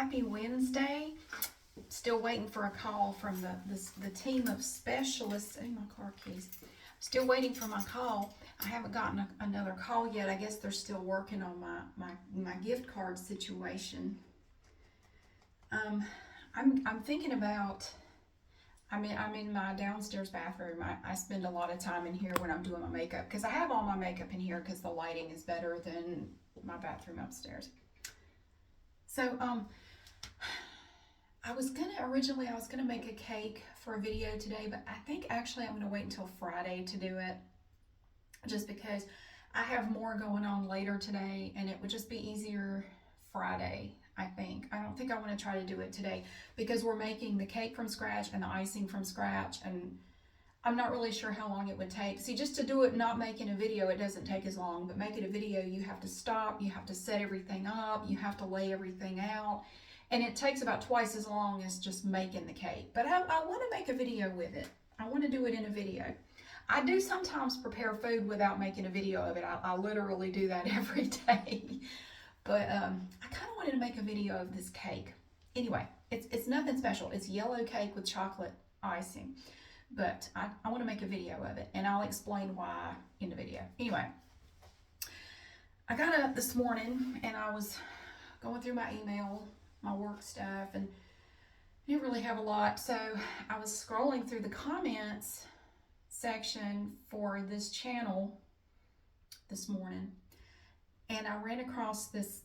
Happy Wednesday. Still waiting for a call from the team of specialists. Oh, my car keys. Still waiting for my call. I haven't gotten another call yet. I guess they're still working on my gift card situation. I'm thinking about. I'm in my downstairs bathroom. I spend a lot of time in here when I'm doing my makeup because I have all my makeup in here because the lighting is better than my bathroom upstairs. So I was gonna make a cake for a video today, but I think actually I'm gonna wait until Friday to do it, just because I have more going on later today, and it would just be easier Friday. I don't think I want to try to do it today because we're making the cake from scratch and the icing from scratch, and I'm not really sure how long it would take. See, just to do it not making a video, it doesn't take as long, but making a video, you have to stop, you have to set everything up, you have to lay everything out, and it takes about twice as long as just making the cake. But I want to make a video with it. I want to do it in a video. I do sometimes prepare food without making a video of it. I literally do that every day. But I kind of wanted to make a video of this cake. Anyway, it's nothing special. It's yellow cake with chocolate icing. But I want to make a video of it, and I'll explain why in the video. Anyway, I got up this morning, and I was going through my email, my work stuff, and I didn't really have a lot. So I was scrolling through the comments section for this channel this morning, and I ran across this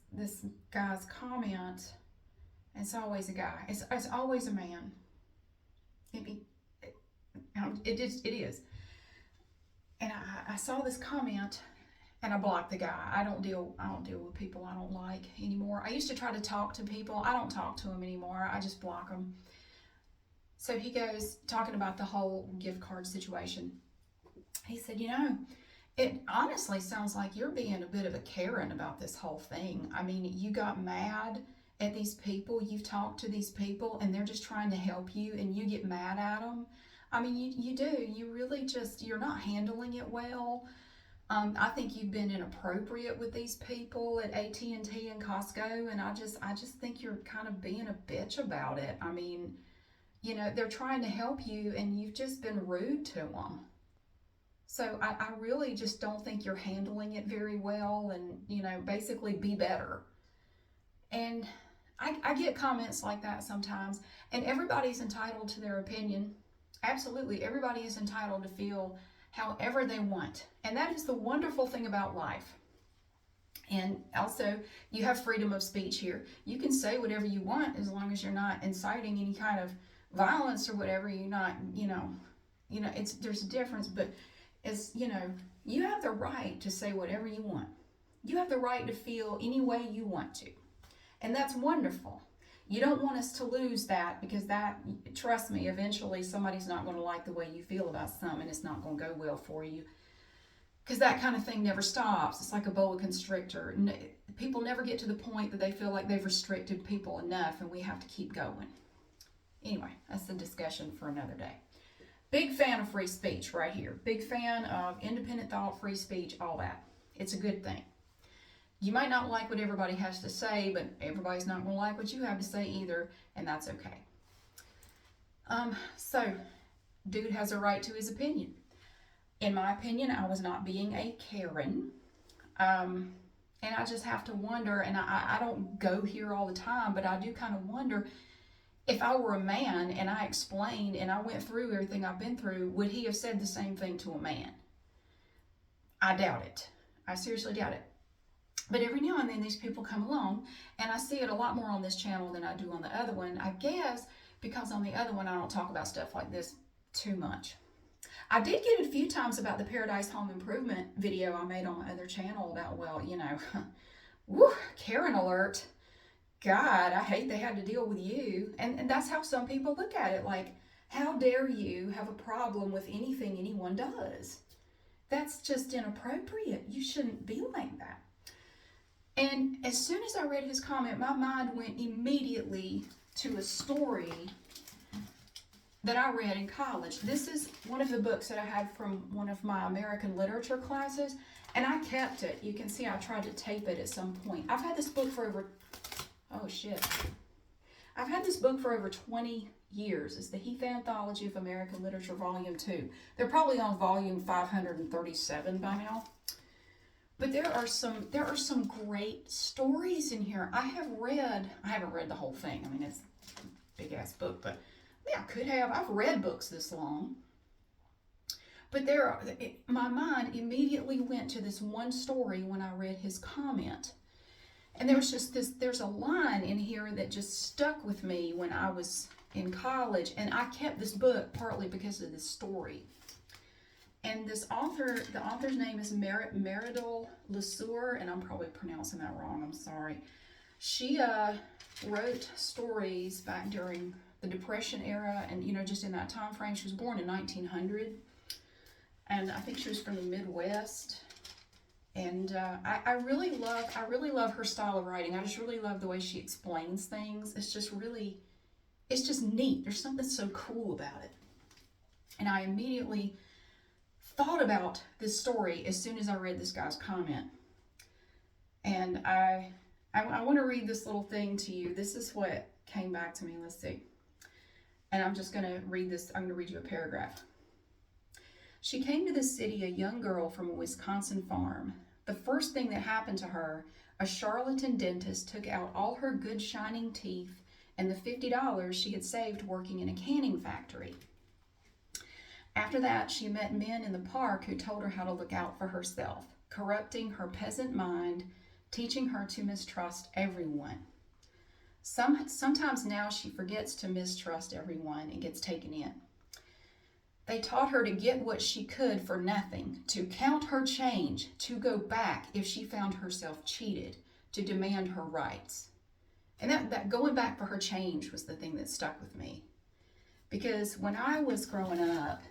guy's comment. It's always a guy. It's always a man. It is. And I saw this comment, and I blocked the guy. I don't deal with people I don't like anymore. I used to try to talk to people. I don't talk to them anymore. I just block them. So he goes talking about the whole gift card situation. He said, it honestly sounds like you're being a bit of a Karen about this whole thing. I mean, you got mad at these people. You've talked to these people, and they're just trying to help you, and you get mad at them. I mean, you do. You really you're not handling it well. I think you've been inappropriate with these people at AT&T and Costco, and I just think you're kind of being a bitch about it. I mean, they're trying to help you, and you've just been rude to them. So I really just don't think you're handling it very well, and, basically be better. And I get comments like that sometimes, and everybody's entitled to their opinion. Absolutely, everybody is entitled to feel however they want. And that is the wonderful thing about life. And also, you have freedom of speech here. You can say whatever you want as long as you're not inciting any kind of violence or whatever. You're not, there's a difference, but you have the right to say whatever you want. You have the right to feel any way you want to. And that's wonderful. You don't want us to lose that, because trust me, eventually somebody's not going to like the way you feel about something, and it's not going to go well for you. Because that kind of thing never stops. It's like a boa constrictor. People never get to the point that they feel like they've restricted people enough, and we have to keep going. Anyway, that's a discussion for another day. Big fan of free speech right here. Big fan of independent thought, free speech, all that. It's a good thing. You might not like what everybody has to say, but everybody's not going to like what you have to say either, and that's okay. So, dude has a right to his opinion. In my opinion, I was not being a Karen. And I just have to wonder, and I don't go here all the time, but I do kind of wonder, if I were a man and I explained and I went through everything I've been through, would he have said the same thing to a man? I doubt it. I seriously doubt it. But every now and then these people come along, and I see it a lot more on this channel than I do on the other one. I guess because on the other one I don't talk about stuff like this too much. I did get it a few times about the Paradise Home Improvement video I made on my other channel about, woo, Karen alert. God, I hate they had to deal with you. And that's how some people look at it. Like, how dare you have a problem with anything anyone does? That's just inappropriate. You shouldn't be like that. And as soon as I read his comment, my mind went immediately to a story that I read in college. This is one of the books that I had from one of my American literature classes, and I kept it. You can see I tried to tape it at some point. I've had this book for over, oh shit, I've had this book for over 20 years. It's the Heath Anthology of American Literature, Volume 2. They're probably on Volume 537 by now. But there are some great stories in here. I haven't read the whole thing. I mean, it's a big ass book, but yeah, I could have. I've read books this long. But my mind immediately went to this one story when I read his comment. And there's a line in here that just stuck with me when I was in college, and I kept this book partly because of this story. And the author's name is Meridel Lesueur, and I'm probably pronouncing that wrong, I'm sorry. She wrote stories back during the Depression era, and just in that time frame. She was born in 1900, and I think she was from the Midwest. And I really love her style of writing. I just really love the way she explains things. It's just neat. There's something so cool about it. And I immediately thought about this story as soon as I read this guy's comment. And I want to read this little thing to you. This is what came back to me. Let's see. And I'm just going to read this. I'm going to read you a paragraph. She came to the city a young girl from a Wisconsin farm. The first thing that happened to her, a charlatan dentist took out all her good shining teeth and the $50 she had saved working in a canning factory. After that, she met men in the park who told her how to look out for herself, corrupting her peasant mind, teaching her to mistrust everyone. Sometimes now she forgets to mistrust everyone and gets taken in. They taught her to get what she could for nothing, to count her change, to go back if she found herself cheated, to demand her rights. And that going back for her change was the thing that stuck with me. Because when I was growing up,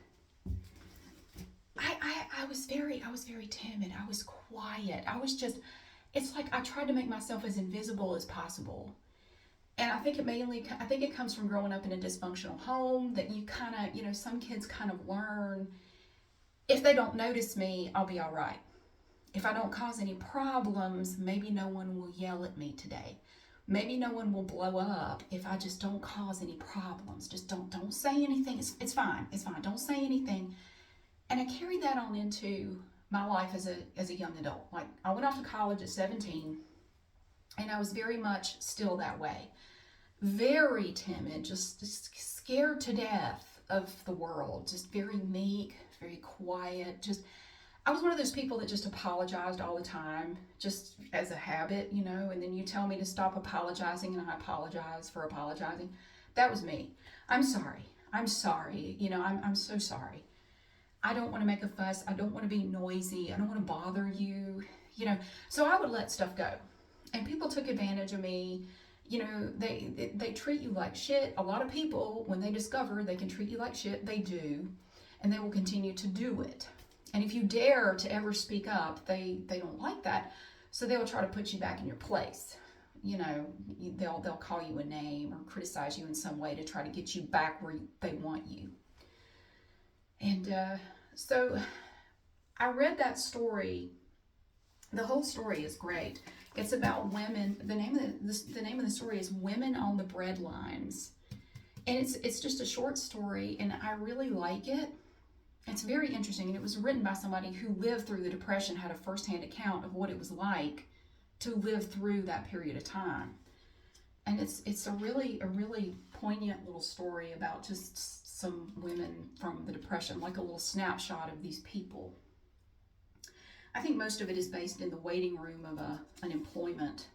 I was very timid. I was quiet. It's like I tried to make myself as invisible as possible. And I think it comes from growing up in a dysfunctional home, that you kind of, some kids kind of learn, if they don't notice me, I'll be all right. If I don't cause any problems, maybe no one will yell at me today. Maybe no one will blow up if I just don't cause any problems. Just don't say anything. It's fine. It's fine. Don't say anything. And I carried that on into my life as a young adult. Like, I went off to college at 17, and I was very much still that way. Very timid, just scared to death of the world, just very meek, very quiet. I was one of those people that just apologized all the time, just as a habit, and then you tell me to stop apologizing, and I apologize for apologizing. That was me. I'm sorry. I'm so sorry. I don't want to make a fuss. I don't want to be noisy. I don't want to bother you, So I would let stuff go. And people took advantage of me. They treat you like shit. A lot of people, when they discover they can treat you like shit, they do. And they will continue to do it. And if you dare to ever speak up, they don't like that. So they will try to put you back in your place. They'll call you a name or criticize you in some way to try to get you back where they want you. And so I read that story. The whole story is great. It's about women. The name of the story is Women on the Breadlines. And it's just a short story, and I really like it. It's very interesting, and it was written by somebody who lived through the Depression, had a firsthand account of what it was like to live through that period of time. And it's a really poignant little story about just some women from the Depression, like a little snapshot of these people. I think most of it is based in the waiting room of an employment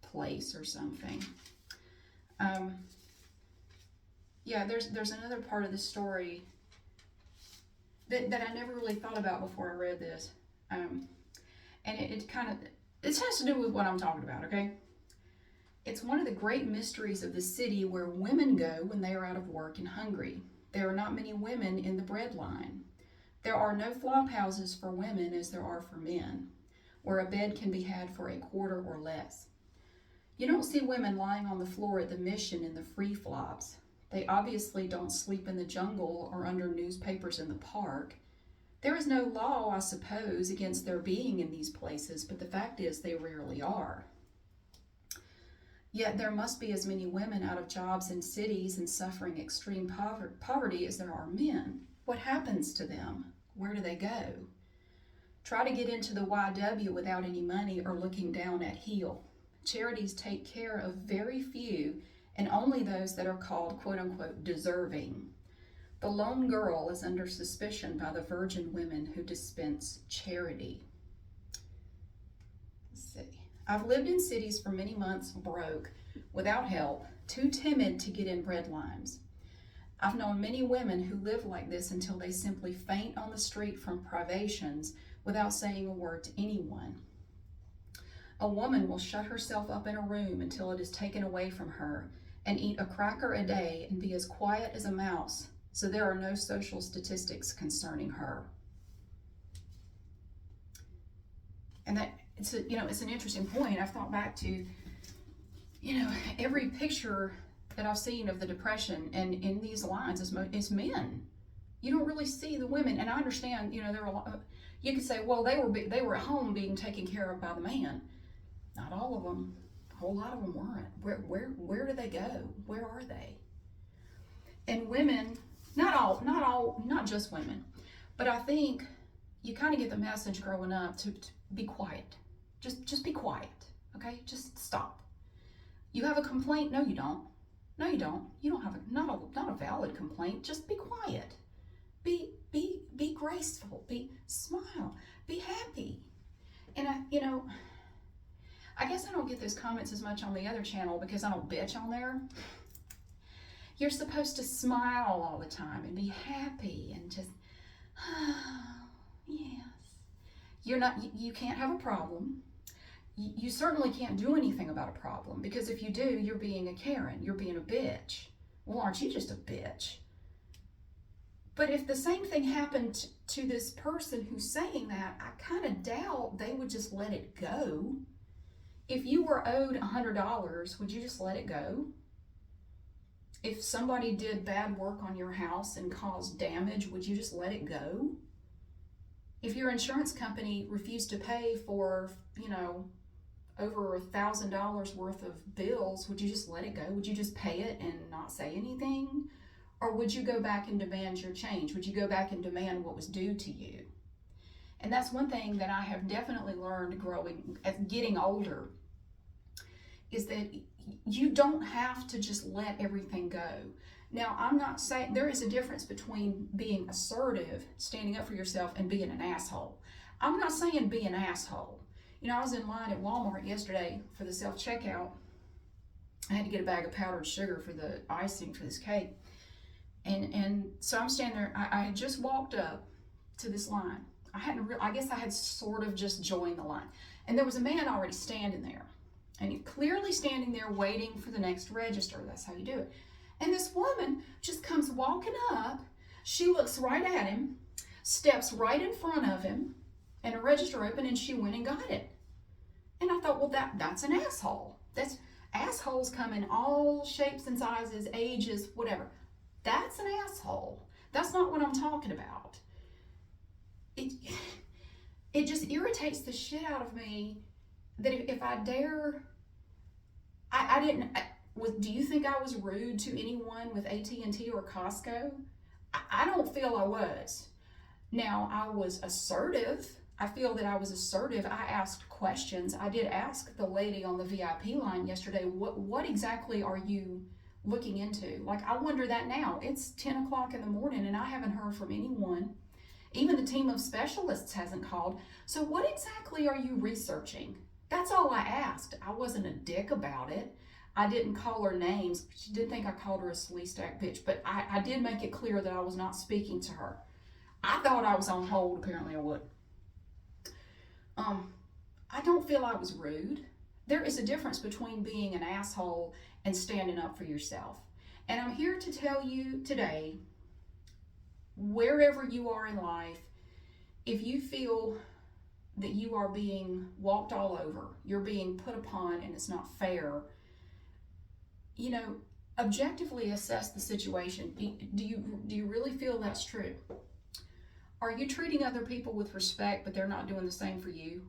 place or something. There's another part of the story that I never really thought about before I read this. And it has to do with what I'm talking about, okay? It's one of the great mysteries of the city where women go when they are out of work and hungry. There are not many women in the bread line. There are no flop houses for women as there are for men, where a bed can be had for a quarter or less. You don't see women lying on the floor at the Mission in the free flops. They obviously don't sleep in the jungle or under newspapers in the park. There is no law, I suppose, against their being in these places, but the fact is they rarely are. Yet there must be as many women out of jobs in cities and suffering extreme poverty as there are men. What happens to them? Where do they go? Try to get into the YW without any money or looking down at heel. Charities take care of very few and only those that are called quote unquote deserving. The lone girl is under suspicion by the virgin women who dispense charity. Let's see. I've lived in cities for many months broke, without help, too timid to get in bread lines. I've known many women who live like this until they simply faint on the street from privations without saying a word to anyone. A woman will shut herself up in a room until it is taken away from her and eat a cracker a day and be as quiet as a mouse, so there are no social statistics concerning her. And that it's an interesting point. I've thought back to, every picture that I've seen of the Depression, and in these lines is men. You don't really see the women, and I understand. There are a lot. You could say, well, they were at home being taken care of by the man. Not all of them. A whole lot of them weren't. Where do they go? Where are they? And women, not just women, but I think you kind of get the message growing up to be quiet. Just be quiet, okay? Just stop. You have a complaint? No, you don't. No, you don't. You don't have not a valid complaint. Just be quiet. Be graceful. Smile. Be happy. And I guess I don't get those comments as much on the other channel because I don't bitch on there. You're supposed to smile all the time and be happy and just, yes. You can't have a problem. You certainly can't do anything about a problem, because if you do, you're being a Karen, you're being a bitch. Well, aren't you just a bitch? But if the same thing happened to this person who's saying that, I kind of doubt they would just let it go. If you were owed $100, would you just let it go? If somebody did bad work on your house and caused damage, would you just let it go? If your insurance company refused to pay for, over $1,000 worth of bills, would you just let it go? Would you just pay it and not say anything? Or would you go back and demand your change? Would you go back and demand what was due to you? And that's one thing that I have definitely learned getting older, is that you don't have to just let everything go. Now, I'm not saying, there is a difference between being assertive, standing up for yourself, and being an asshole. I'm not saying be an asshole. I was in line at Walmart yesterday for the self-checkout. I had to get a bag of powdered sugar for the icing for this cake. And so I'm standing there. I had just walked up to this line. I guess I had sort of just joined the line. And there was a man already standing there. And he's clearly standing there waiting for the next register. That's how you do it. And this woman just comes walking up. She looks right at him, steps right in front of him, and a register opened, and she went and got it. And I thought, well, that's an asshole. Assholes come in all shapes and sizes, ages, whatever. That's an asshole. That's not what I'm talking about. It just irritates the shit out of me that if I dare, do you think I was rude to anyone with AT&T or Costco? I don't feel I was. Now, I was assertive. I feel that I was assertive. I asked questions. I did ask the lady on the VIP line yesterday, what exactly are you looking into? Like, I wonder that now. It's 10 o'clock in the morning and I haven't heard from anyone. Even the team of specialists hasn't called. So what exactly are you researching? That's all I asked. I wasn't a dick about it. I didn't call her names. She did think I called her a slee stack bitch, but I did make it clear that I was not speaking to her. I thought I was on hold. Apparently I would. I don't feel I was rude. There is a difference between being an asshole and standing up for yourself. And I'm here to tell you today, wherever you are in life, if you feel that you are being walked all over, you're being put upon, and it's not fair, objectively assess the situation. Do you really feel that's true? Are you treating other people with respect, but they're not doing the same for you?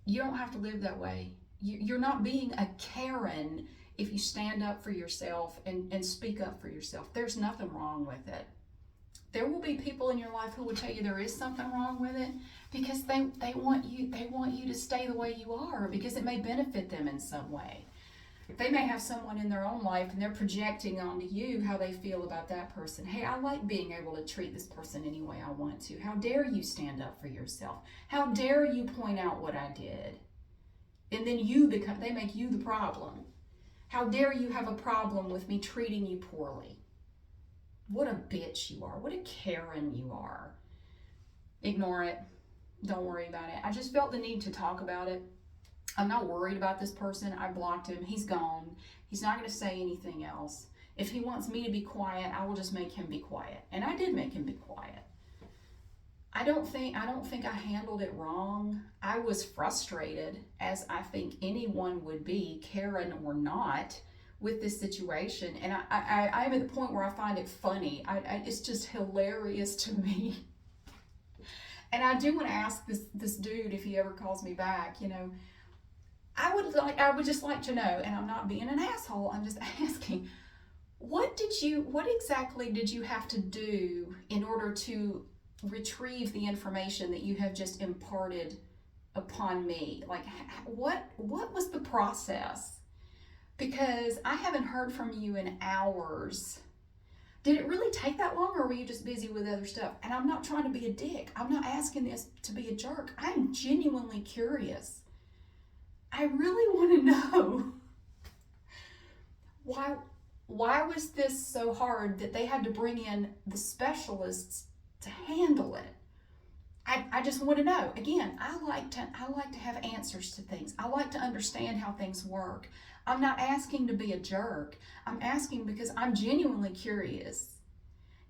You don't have to live that way. you're not being a Karen if you stand up for yourself and speak up for yourself. There's nothing wrong with it. There will be people in your life who will tell you there is something wrong with it because they want you to stay the way you are because it may benefit them in some way. They may have someone in their own life and they're projecting onto you how they feel about that person. Hey, I like being able to treat this person any way I want to. How dare you stand up for yourself? How dare you point out what I did? And then they make you the problem. How dare you have a problem with me treating you poorly? What a bitch you are. What a Karen you are. Ignore it. Don't worry about it. I just felt the need to talk about it. I'm not worried about this person. I blocked him. He's gone. He's not going to say anything else. If he wants me to be quiet, I will just make him be quiet. And I did make him be quiet. I don't think I handled it wrong. I was frustrated, as I think anyone would be, Karen or not, with this situation. And I'm at the point where I find it funny. It's just hilarious to me. And I do want to ask this dude if he ever calls me back, I would just like to know, and I'm not being an asshole, I'm just asking, what exactly did you have to do in order to retrieve the information that you have just imparted upon me? Like, what was the process? Because I haven't heard from you in hours. Did it really take that long, or were you just busy with other stuff? And I'm not trying to be a dick. I'm not asking this to be a jerk. I'm genuinely curious. I really want to know why was this so hard that they had to bring in the specialists to handle it? I just want to know. Again, I like to have answers to things. I like to understand how things work. I'm not asking to be a jerk. I'm asking because I'm genuinely curious.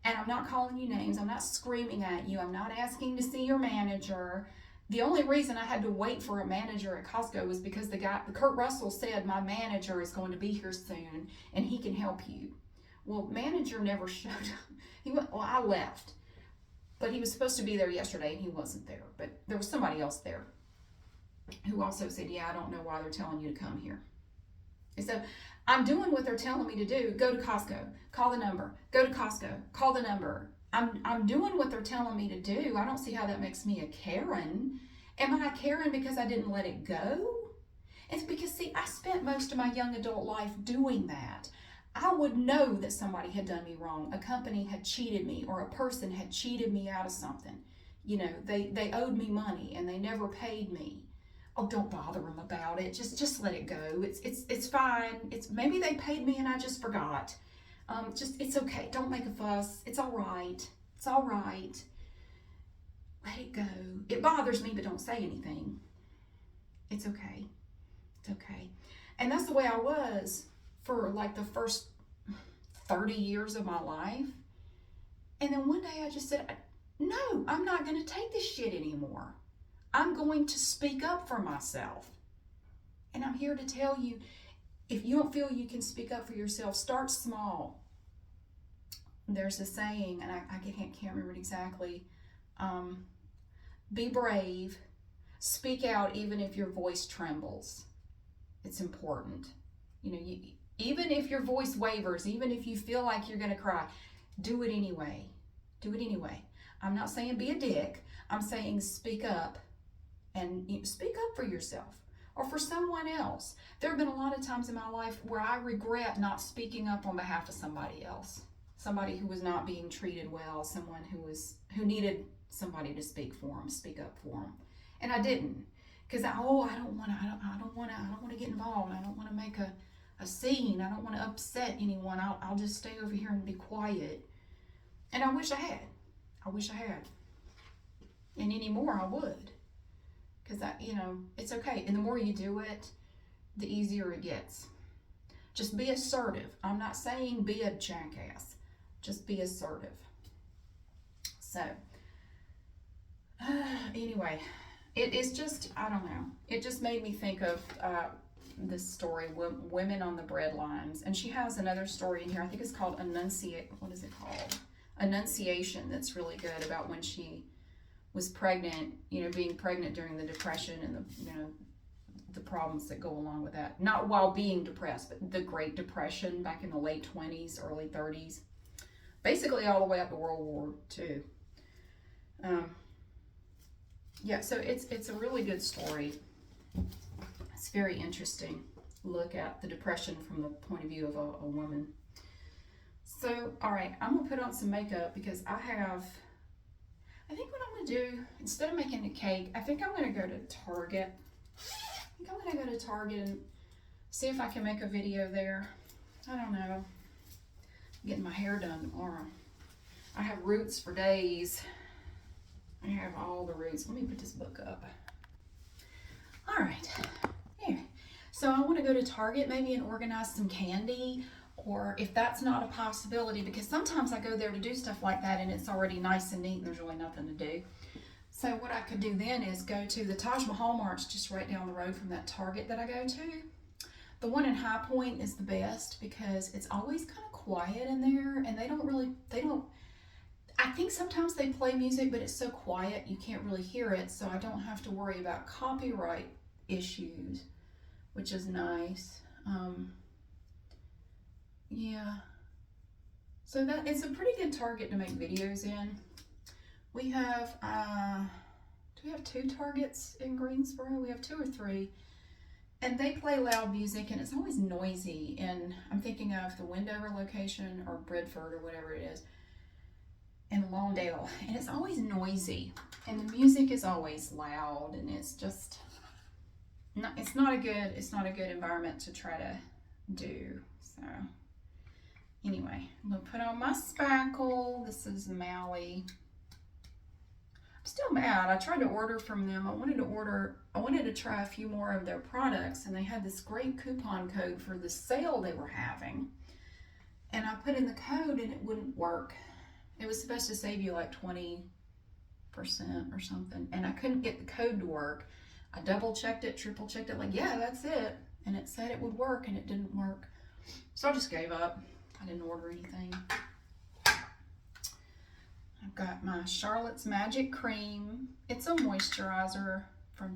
And I'm not calling you names. I'm not screaming at you. I'm not asking to see your manager. The only reason I had to wait for a manager at Costco was because Kurt Russell said my manager is going to be here soon and he can help you. Well, manager never showed up. I left. But he was supposed to be there yesterday and he wasn't there. But there was somebody else there who also said, yeah, I don't know why they're telling you to come here. And so I'm doing what they're telling me to do. Go to Costco, call the number. Go to Costco, call the number. I'm doing what they're telling me to do. I don't see how that makes me a Karen. Am I a Karen because I didn't let it go? It's because, see, I spent most of my young adult life doing that. I would know that somebody had done me wrong. A company had cheated me, or a person had cheated me out of something. They owed me money and they never paid me. Oh, don't bother them about it. Just let it go. It's fine. Maybe they paid me and I just forgot. It's okay. Don't make a fuss. It's all right. It's all right. Let it go. It bothers me, but don't say anything. It's okay. It's okay. And that's the way I was for like the first 30 years of my life. And then one day I just said, no, I'm not going to take this shit anymore. I'm going to speak up for myself. And I'm here to tell you, if you don't feel you can speak up for yourself, start small. There's a saying, and I can't remember it exactly. Be brave. Speak out even if your voice trembles. It's important. Even if your voice wavers, even if you feel like you're going to cry, do it anyway. Do it anyway. I'm not saying be a dick. I'm saying speak up. And speak up for yourself or for someone else. There have been a lot of times in my life where I regret not speaking up on behalf of somebody else. Somebody who was not being treated well, someone who needed somebody to speak up for them. And I didn't. Because I don't want to get involved. I don't want to make a scene. I don't want to upset anyone. I'll just stay over here and be quiet. And I wish I had. And anymore I would. Because it's okay. And the more you do it, the easier it gets. Just be assertive. I'm not saying be a jackass. Just be assertive. So, anyway, it's just, I don't know. It just made me think of this story, Women on the Breadlines. And she has another story in here. I think it's called Annunciation. That's really good, about when she was pregnant, being pregnant during the Depression and the problems that go along with that. Not while being depressed, but the Great Depression back in the late 20s, early 30s. Basically all the way up to World War II. Yeah, so it's a really good story. It's very interesting. Look at the depression from the point of view of a woman. So, all right, I'm gonna put on some makeup because I think what I'm gonna do, instead of making a cake, I think I'm gonna go to Target. I think I'm gonna go to Target and see if I can make a video there. I don't know. I'm getting my hair done tomorrow. I have roots for days. I have all the roots. Let me put this book up. All right, here. So I want to go to Target maybe and organize some candy, or if that's not a possibility, because sometimes I go there to do stuff like that and it's already nice and neat and there's really nothing to do. So what I could do then is go to the Taj Mahal Mart's just right down the road from that Target that I go to. The one in High Point is the best because it's always kind of quiet in there, and I think sometimes they play music, but it's so quiet you can't really hear it, so I don't have to worry about copyright issues, which is nice. Yeah. So that it's a pretty good Target to make videos in. We have, do we have 2 Targets in Greensboro? We have 2 or 3. And they play loud music, and it's always noisy. And I'm thinking of the Wendover location or Bridford or whatever it is in Lawndale. And it's always noisy. And the music is always loud, and it's just, it's not a good environment to try to do. So anyway, I'm gonna put on my spackle. This is Maui. I'm still mad. I tried to order from them. I wanted to try a few more of their products, and they had this great coupon code for the sale they were having. And I put in the code and it wouldn't work. It was supposed to save you like 20% or something, and I couldn't get the code to work. I double checked it, triple checked it, like, yeah, that's it. And it said it would work, and it didn't work. So I just gave up. I didn't order anything. I've got my Charlotte's Magic Cream. It's a moisturizer from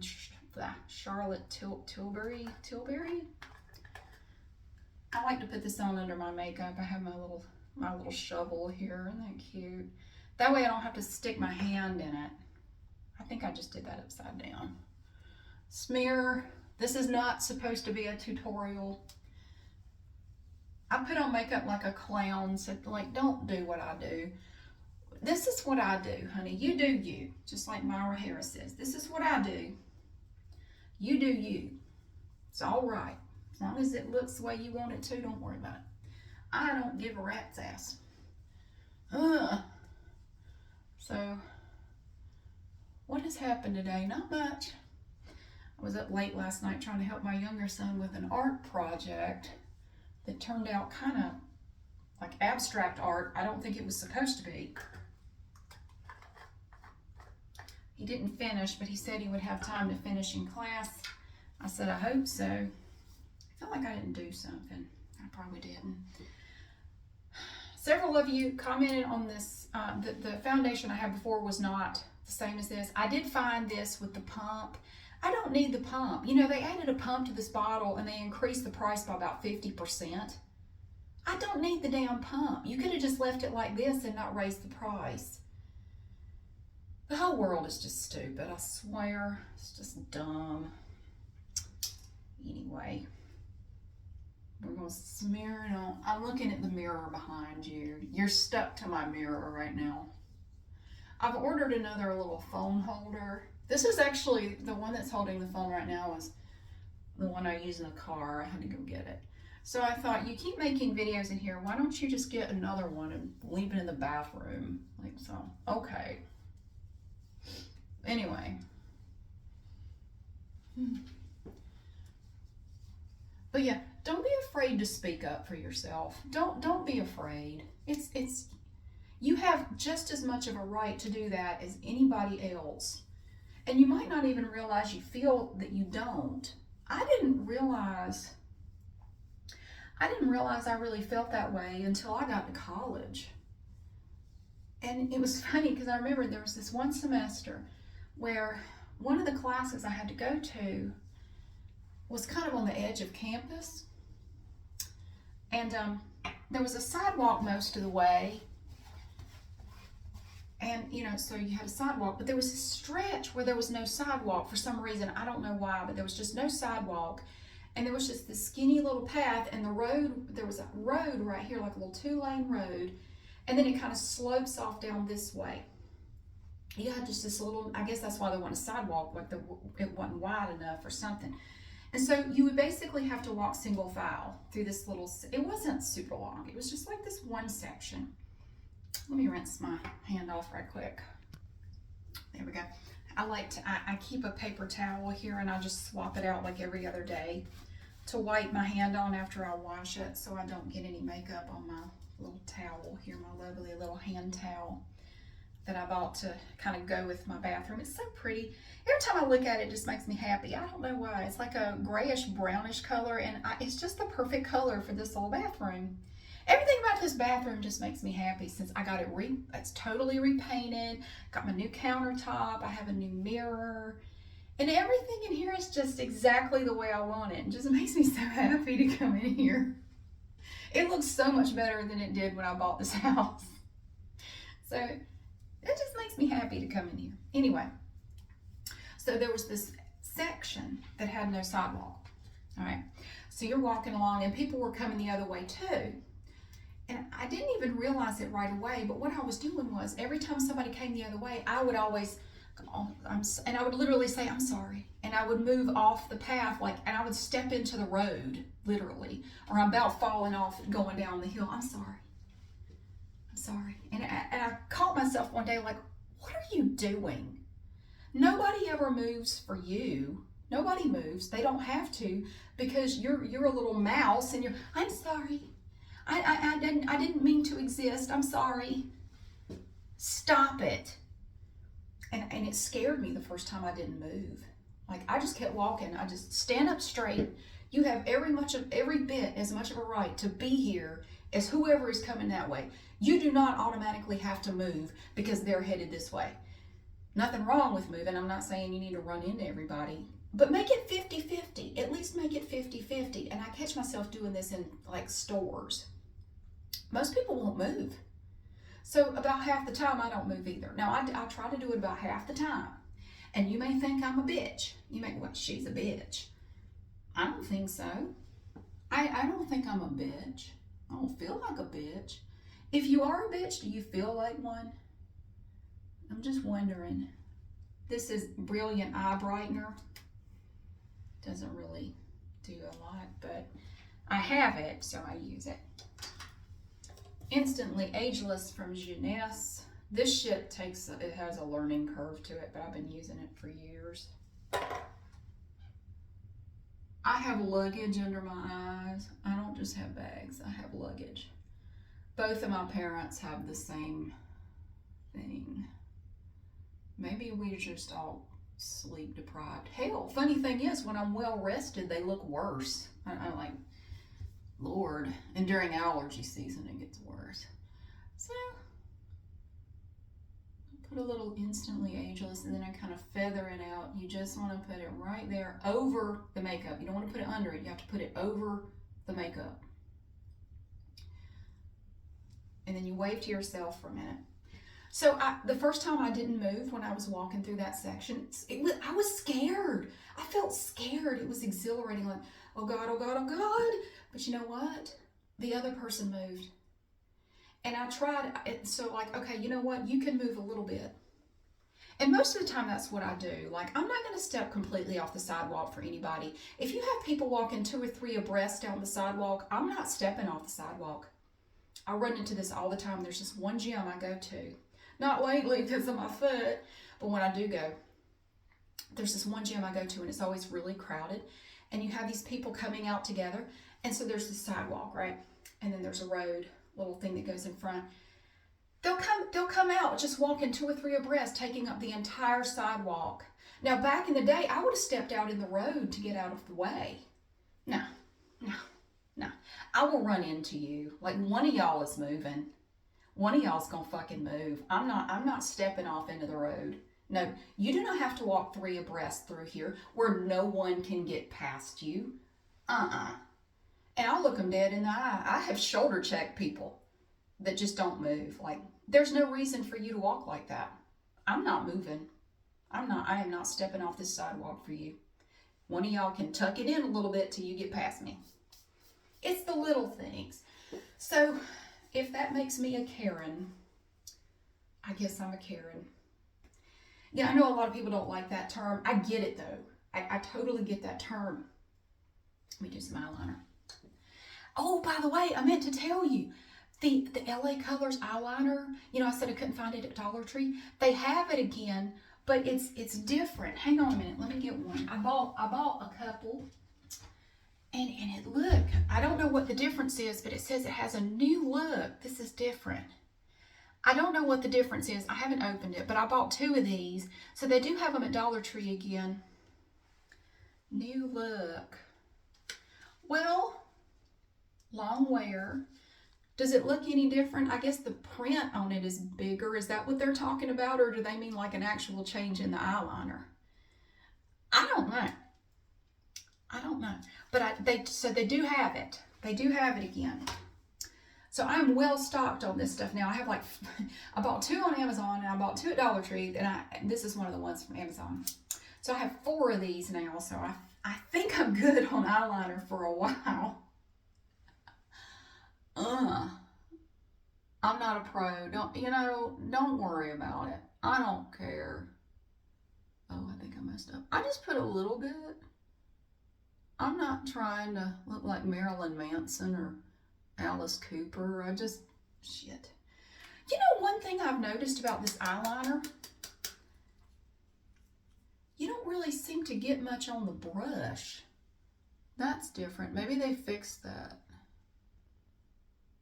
Charlotte Tilbury. I like to put this on under my makeup. I have my little shovel here. Isn't that cute? That way I don't have to stick my hand in it. I think I just did that upside down. Smear. This is not supposed to be a tutorial. I put on makeup like a clown, so like, don't do what I do. This is what I do, honey. You do you, just like Myra Harris says. This is what I do. You do you. It's all right. As long as it looks the way you want it to, don't worry about it. I don't give a rat's ass. So, what has happened today? Not much. I was up late last night trying to help my younger son with an art project that turned out kind of like abstract art. I don't think it was supposed to be. He didn't finish, but he said he would have time to finish in class. I said, I hope so. I felt like I didn't do something. I probably didn't. Several of you commented on this. The foundation I had before was not the same as this. I did find this with the pump. I don't need the pump. You know, they added a pump to this bottle and they increased the price by about 50%. I don't need the damn pump. You could have just left it like this and not raised the price. The whole world is just stupid, I swear. It's just dumb. Anyway, we're going to smear it on. I'm looking at the mirror behind you. You're stuck to my mirror right now. I've ordered another little phone holder. This is actually, the one that's holding the phone right now is the one I use in the car. I had to go get it. So I thought, you keep making videos in here, why don't you just get another one and leave it in the bathroom? Like so. Okay. Anyway. But yeah, don't be afraid to speak up for yourself. Don't be afraid. It's you have just as much of a right to do that as anybody else. And you might not even realize you feel that you don't. I didn't realize I really felt that way until I got to college. And it was funny because I remember there was this one semester where one of the classes I had to go to, was kind of on the edge of campus. And there was a sidewalk most of the way. And, you know, so you had a sidewalk, but there was a stretch where there was no sidewalk for some reason. I don't know why, but there was just no sidewalk. And there was just this skinny little path, and the road, there was a road right here, like a little 2-lane road. And then it kind of slopes off down this way. You had just this little, I guess that's why they want a sidewalk, like it wasn't wide enough or something. And so you would basically have to walk single file through this little, it wasn't super long. It was just like this one section. Let me rinse my hand off right quick. There we go. I keep a paper towel here, and I just swap it out like every other day to wipe my hand on after I wash it, so I don't get any makeup on my little towel here, my lovely little hand towel that I bought to kind of go with my bathroom. It's so pretty. Every time I look at it, it just makes me happy. I don't know why. It's like a grayish brownish color, and it's just the perfect color for this little bathroom. Everything about this bathroom just makes me happy since I got it it's totally repainted. Got my new countertop. I have a new mirror. And everything in here is just exactly the way I want it. It just makes me so happy to come in here. It looks so much better than it did when I bought this house. So it just makes me happy to come in here. Anyway, so there was this section that had no sidewalk. All right. So you're walking along, and people were coming the other way too. And I didn't even realize it right away, but what I was doing was every time somebody came the other way, I would always, and I would literally say, I'm sorry. And I would move off the path, and I would step into the road, literally, or I'm about falling off going down the hill. I'm sorry. I'm sorry. And I caught myself one day like, what are you doing? Nobody ever moves for you. Nobody moves. They don't have to, because you're a little mouse, and I'm sorry. I didn't mean to exist. I'm sorry. Stop it. And it scared me the first time I didn't move. Like, I just kept walking. I just stand up straight. You have every bit as much of a right to be here as whoever is coming that way. You do not automatically have to move because they're headed this way. Nothing wrong with moving. I'm not saying you need to run into everybody. But make it 50-50. At least make it 50-50. And I catch myself doing this in, like, stores. Most people won't move. So about half the time, I don't move either. Now, I try to do it about half the time. And you may think I'm a bitch. You may go, well, she's a bitch. I don't think so. I don't think I'm a bitch. I don't feel like a bitch. If you are a bitch, do you feel like one? I'm just wondering. This is Brilliant Eye Brightener. Doesn't really do a lot, but I have it, so I use it. Instantly Ageless from Jeunesse. This shit it has a learning curve to it, but I've been using it for years. I have luggage under my eyes. I don't just have bags, I have luggage. Both of my parents have the same thing. Maybe we're just all sleep deprived. Hell, funny thing is, when I'm well rested, they look worse. I'm like, Lord. And during allergy season, it gets worse. So, put a little Instantly Ageless, and then I kind of feather it out. You just want to put it right there over the makeup. You don't want to put it under it. You have to put it over the makeup. And then you wave to yourself for a minute. So the first time I didn't move when I was walking through that section, I was scared. I felt scared. It was exhilarating, like, oh God, oh God, oh God. But you know what? The other person moved. And I tried, so like, okay, you know what? You can move a little bit. And most of the time that's what I do. Like, I'm not going to step completely off the sidewalk for anybody. If you have people walking 2 or 3 abreast down the sidewalk, I'm not stepping off the sidewalk. I run into this all the time. There's just one gym I go to. Not lately because of my foot, but when I do go, there's this one gym I go to, and it's always really crowded. And you have these people coming out together. And so there's the sidewalk, right? And then there's a road, little thing that goes in front. They'll come out just walking 2 or 3 abreast, taking up the entire sidewalk. Now, back in the day, I would have stepped out in the road to get out of the way. No. I will run into you. Like, one of y'all is moving. One of y'all's gonna fucking move. I'm not stepping off into the road. No, you do not have to walk 3 abreast through here where no one can get past you. And I'll look them dead in the eye. I have shoulder checked people that just don't move. Like, there's no reason for you to walk like that. I'm not moving. I am not stepping off this sidewalk for you. One of y'all can tuck it in a little bit till you get past me. It's the little things. So, if that makes me a Karen, I guess I'm a Karen. Yeah, I know a lot of people don't like that term. I get it though. I totally get that term. Let me do some eyeliner. Oh, by the way, I meant to tell you, the LA Colors eyeliner, you know, I said I couldn't find it at Dollar Tree. They have it again, but it's different. Hang on a minute, let me get one. I bought a couple, and it look, I don't know what the difference is, but it says it has a new look. This is different. I don't know what the difference is. I haven't opened it, but I bought 2 of these. So they do have them at Dollar Tree again. New look. Well, long wear. Does it look any different? I guess the print on it is bigger. Is that what they're talking about? Or do they mean like an actual change in the eyeliner? I don't know. I don't know. But so they do have it. They do have it again. So I'm well stocked on this stuff now. I have like, I bought 2 on Amazon and I bought 2 at Dollar Tree, and this is one of the ones from Amazon. So I have 4 of these now. So I think I'm good on eyeliner for a while. I'm not a pro. Don't worry about it. I don't care. Oh, I think I messed up. I just put a little bit. I'm not trying to look like Marilyn Manson or Alice Cooper. Shit. You know, one thing I've noticed about this eyeliner, you don't really seem to get much on the brush. That's different. Maybe they fixed that.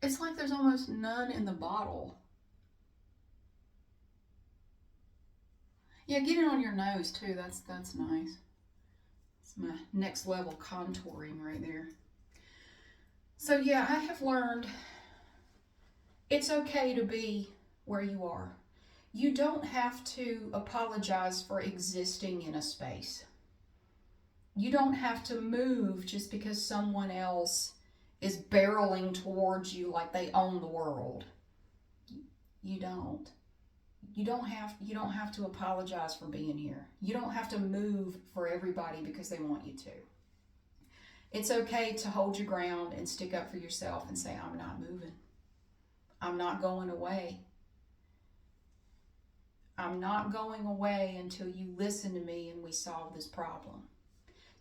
It's like there's almost none in the bottle. Yeah, get it on your nose too. That's nice. It's my next level contouring right there. So yeah, I have learned it's okay to be where you are. You don't have to apologize for existing in a space. You don't have to move just because someone else is barreling towards you like they own the world. You don't. You don't have to apologize for being here. You don't have to move for everybody because they want you to. It's okay to hold your ground and stick up for yourself and say, I'm not moving. I'm not going away. I'm not going away until you listen to me and we solve this problem.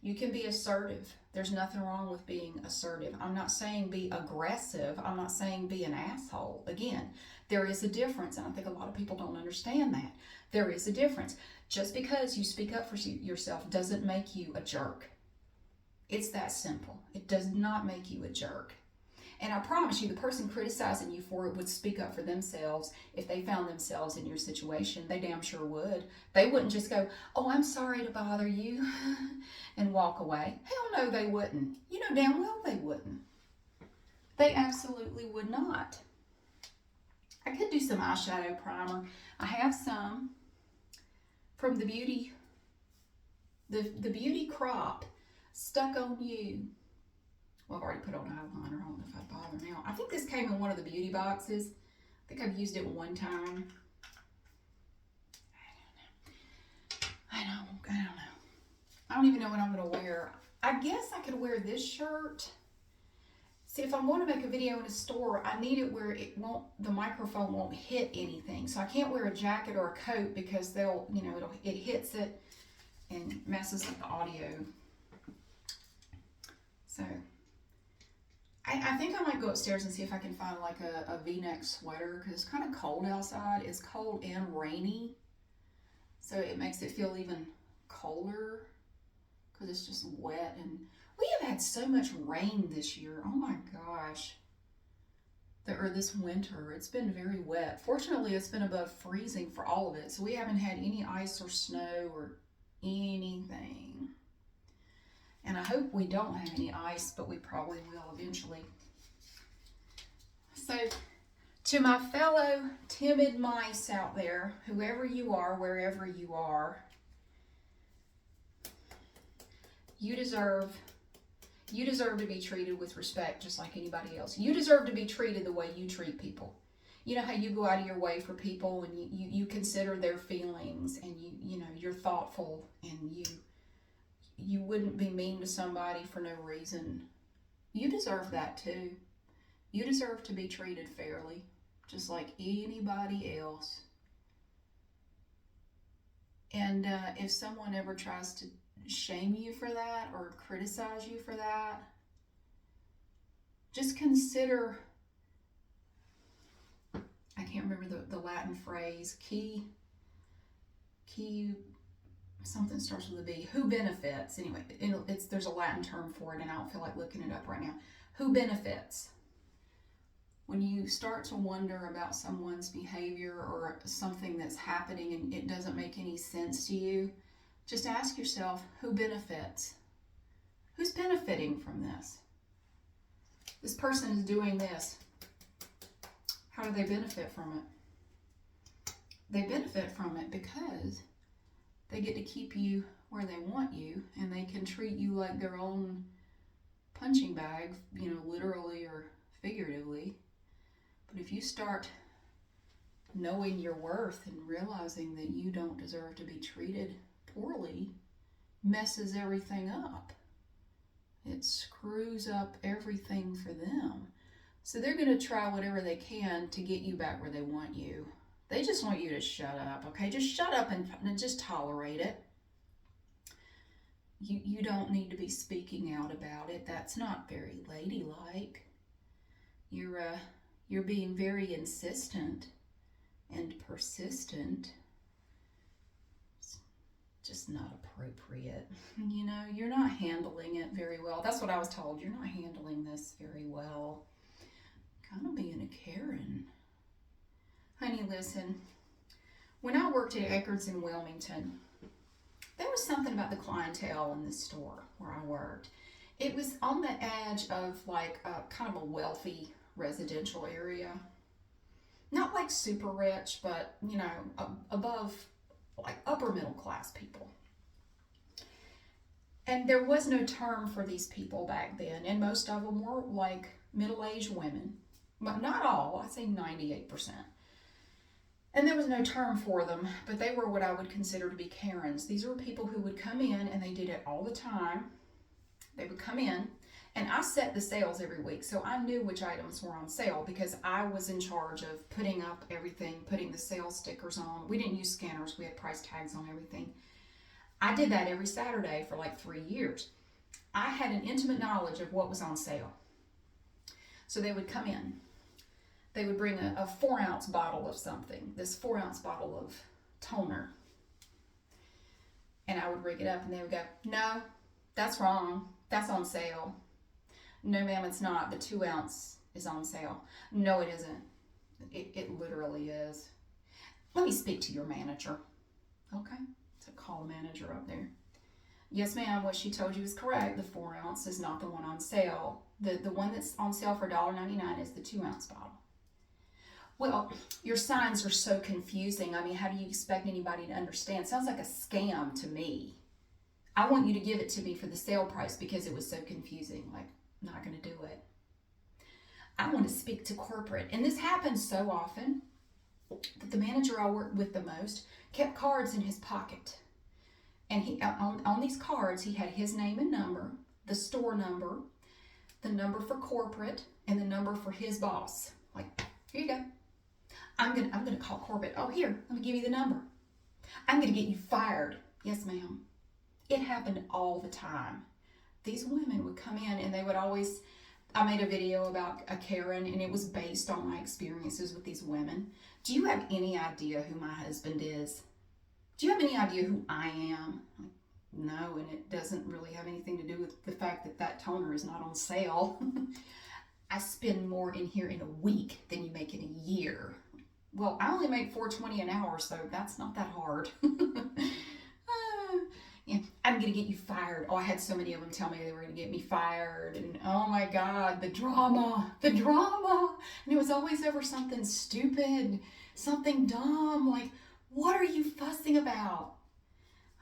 You can be assertive. There's nothing wrong with being assertive. I'm not saying be aggressive. I'm not saying be an asshole. Again, there is a difference, and I think a lot of people don't understand that. There is a difference. Just because you speak up for yourself doesn't make you a jerk. It's that simple. It does not make you a jerk. And I promise you, the person criticizing you for it would speak up for themselves if they found themselves in your situation. They damn sure would. They wouldn't just go, oh, I'm sorry to bother you, and walk away. Hell no, they wouldn't. You know damn well they wouldn't. They absolutely would not. I could do some eyeshadow primer. I have some from the Beauty Crop Stuck on You. Well, I've already put on eyeliner. I don't know if I'd bother now. I think this came in one of the beauty boxes. I think I've used it one time. I don't know. I don't even know what I'm going to wear. I guess I could wear this shirt. See, if I'm going to make a video in a store, I need it where the microphone won't hit anything. So I can't wear a jacket or a coat because it hits it and messes up the audio. So I think I might go upstairs and see if I can find like a V-neck sweater because it's kind of cold outside. It's cold and rainy. So it makes it feel even colder because it's just wet. And we have had so much rain this year. Oh my gosh. This winter, it's been very wet. Fortunately, it's been above freezing for all of it. So we haven't had any ice or snow or anything. And I hope we don't have any ice, but we probably will eventually. So To my fellow timid mice out there, whoever you are, wherever you are, you deserve to be treated with respect just like anybody else. You deserve to be treated the way you treat people. You know how you go out of your way for people and you consider their feelings, and you're thoughtful, and you wouldn't be mean to somebody for no reason. You deserve that too. You deserve to be treated fairly, just like anybody else. And if someone ever tries to shame you for that or criticize you for that, just consider, I can't remember the Latin phrase, key, something starts with a B. Who benefits? Anyway, there's a Latin term for it, and I don't feel like looking it up right now. Who benefits? When you start to wonder about someone's behavior or something that's happening and it doesn't make any sense to you, just ask yourself, who benefits? Who's benefiting from this? This person is doing this. How do they benefit from it? They benefit from it because they get to keep you where they want you, and they can treat you like their own punching bag, literally or figuratively. But if you start knowing your worth and realizing that you don't deserve to be treated poorly, messes everything up. It screws up everything for them. So they're going to try whatever they can to get you back where they want you. They just want you to shut up, okay? Just shut up and just tolerate it. You don't need to be speaking out about it. That's not very ladylike. You're being very insistent and persistent. It's just not appropriate. You're not handling it very well. That's what I was told. You're not handling this very well. Kind of being a Karen. Honey, listen. When I worked at Eckerd's in Wilmington, there was something about the clientele in the store where I worked. It was on the edge of like kind of a wealthy residential area. Not like super rich, but above like upper middle class people. And there was no term for these people back then, and most of them were like middle-aged women, but not all. I'd say 98%. And there was no term for them, but they were what I would consider to be Karens. These were people who would come in, and they did it all the time. They would come in, and I set the sales every week, so I knew which items were on sale because I was in charge of putting up everything, putting the sales stickers on. We didn't use scanners. We had price tags on everything. I did that every Saturday for like 3 years. I had an intimate knowledge of what was on sale. So they would come in. They would bring a 4-ounce bottle of something, this 4-ounce bottle of toner. And I would rig it up, and they would go, no, that's wrong. That's on sale. No, ma'am, it's not. The 2-ounce is on sale. No, it isn't. It literally is. Let me speak to your manager. Okay? So call the manager up there. Yes, ma'am, what she told you is correct. The 4-ounce is not the one on sale. The one that's on sale for $1.99 is the 2-ounce bottle. Well, your signs are so confusing. I mean, how do you expect anybody to understand? It sounds like a scam to me. I want you to give it to me for the sale price because it was so confusing. Like, not going to do it. I want to speak to corporate. And this happens so often that the manager I worked with the most kept cards in his pocket. And he on these cards, he had his name and number, the store number, the number for corporate, and the number for his boss. Like, here you go. I'm gonna call corporate. Oh, here, let me give you the number. I'm gonna get you fired. Yes, ma'am. It happened all the time. These women would come in and they would always, I made a video about a Karen, and it was based on my experiences with these women. Do you have any idea who my husband is? Do you have any idea who I am? No, and it doesn't really have anything to do with the fact that that toner is not on sale. I spend more in here in a week than you make in a year. Well, I only make $4.20 an hour, so that's not that hard. Yeah, I'm going to get you fired. Oh, I had so many of them tell me they were going to get me fired. And oh my God, the drama, the drama. And it was always over something stupid, something dumb. Like, what are you fussing about?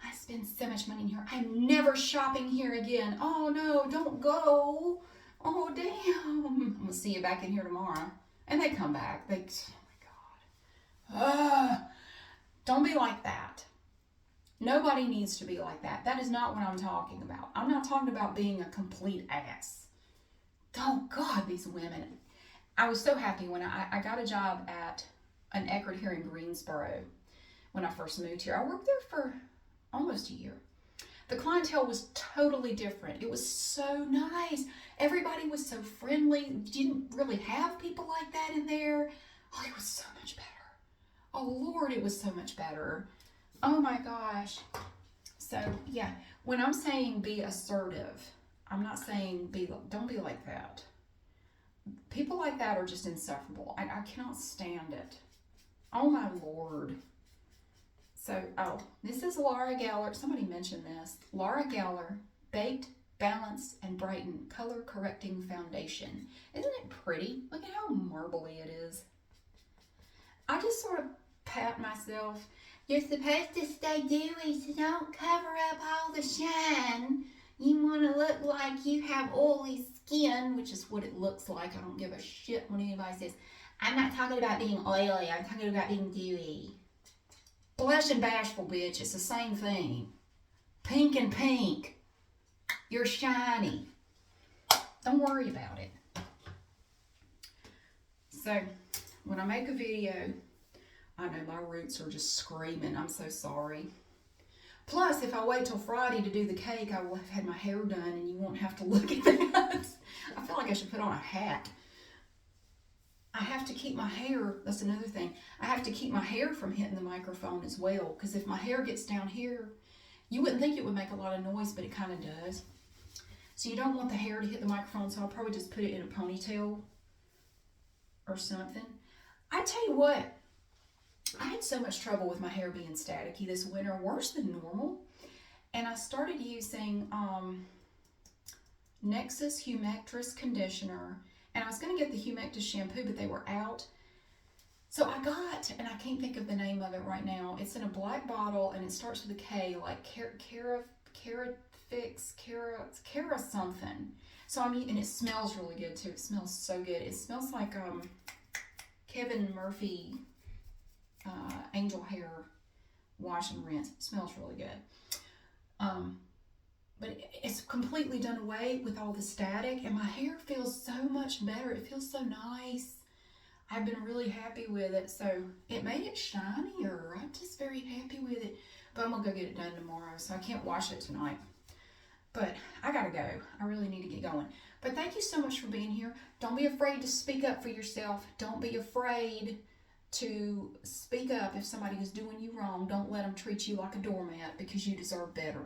I spend so much money in here. I'm never shopping here again. Oh no, don't go. Oh damn. I'm going to see you back in here tomorrow. And they come back. They, oh my God. Don't be like that. Nobody needs to be like that. That is not what I'm talking about. I'm not talking about being a complete ass. Oh God, these women. I was so happy when I got a job at an Eckerd here in Greensboro when I first moved here. I worked there for almost a year. The clientele was totally different. It was so nice. Everybody was so friendly. You didn't really have people like that in there. Oh, it was so much better. Oh Lord, it was so much better. Oh my gosh. So yeah, when I'm saying be assertive, I'm not saying don't be like that. People like that are just insufferable. I cannot stand it. Oh my Lord. So, this is Laura Geller. Somebody mentioned this. Laura Geller, Baked, Balanced, and Brighten Color Correcting Foundation. Isn't it pretty? Look at how marbly it is. I just sort of pat myself. You're supposed to stay dewy, so don't cover up all the shine. You want to look like you have oily skin, which is what it looks like. I don't give a shit when anybody says, I'm not talking about being oily, I'm talking about being dewy. Blush and bashful, bitch, it's the same thing. Pink and pink. You're shiny. Don't worry about it. So, when I make a video, I know my roots are just screaming. I'm so sorry. Plus, if I wait till Friday to do the cake, I will have had my hair done and you won't have to look at that. I feel like I should put on a hat. I have to keep my hair, that's another thing. I have to keep my hair from hitting the microphone as well, because if my hair gets down here, you wouldn't think it would make a lot of noise, but it kind of does. So you don't want the hair to hit the microphone, so I'll probably just put it in a ponytail or something. I tell you what, I had so much trouble with my hair being staticky this winter, worse than normal. And I started using Nexus Humectress Conditioner. And I was going to get the Humectus shampoo, but they were out. So I got, and I can't think of the name of it right now. It's in a black bottle, and it starts with a K, like Cara something. So and it smells really good too. It smells so good. It smells like Kevin Murphy angel hair wash and rinse. It smells really good. But it's completely done away with all the static, and my hair feels so much better. It feels so nice. I've been really happy with it. So it made it shinier. I'm just very happy with it. But I'm going to go get it done tomorrow, so I can't wash it tonight. But I got to go. I really need to get going. But thank you so much for being here. Don't be afraid to speak up for yourself. Don't be afraid to speak up if somebody is doing you wrong. Don't let them treat you like a doormat, because you deserve better.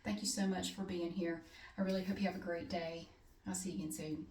Thank you so much for being here. I really hope you have a great day. I'll see you again soon.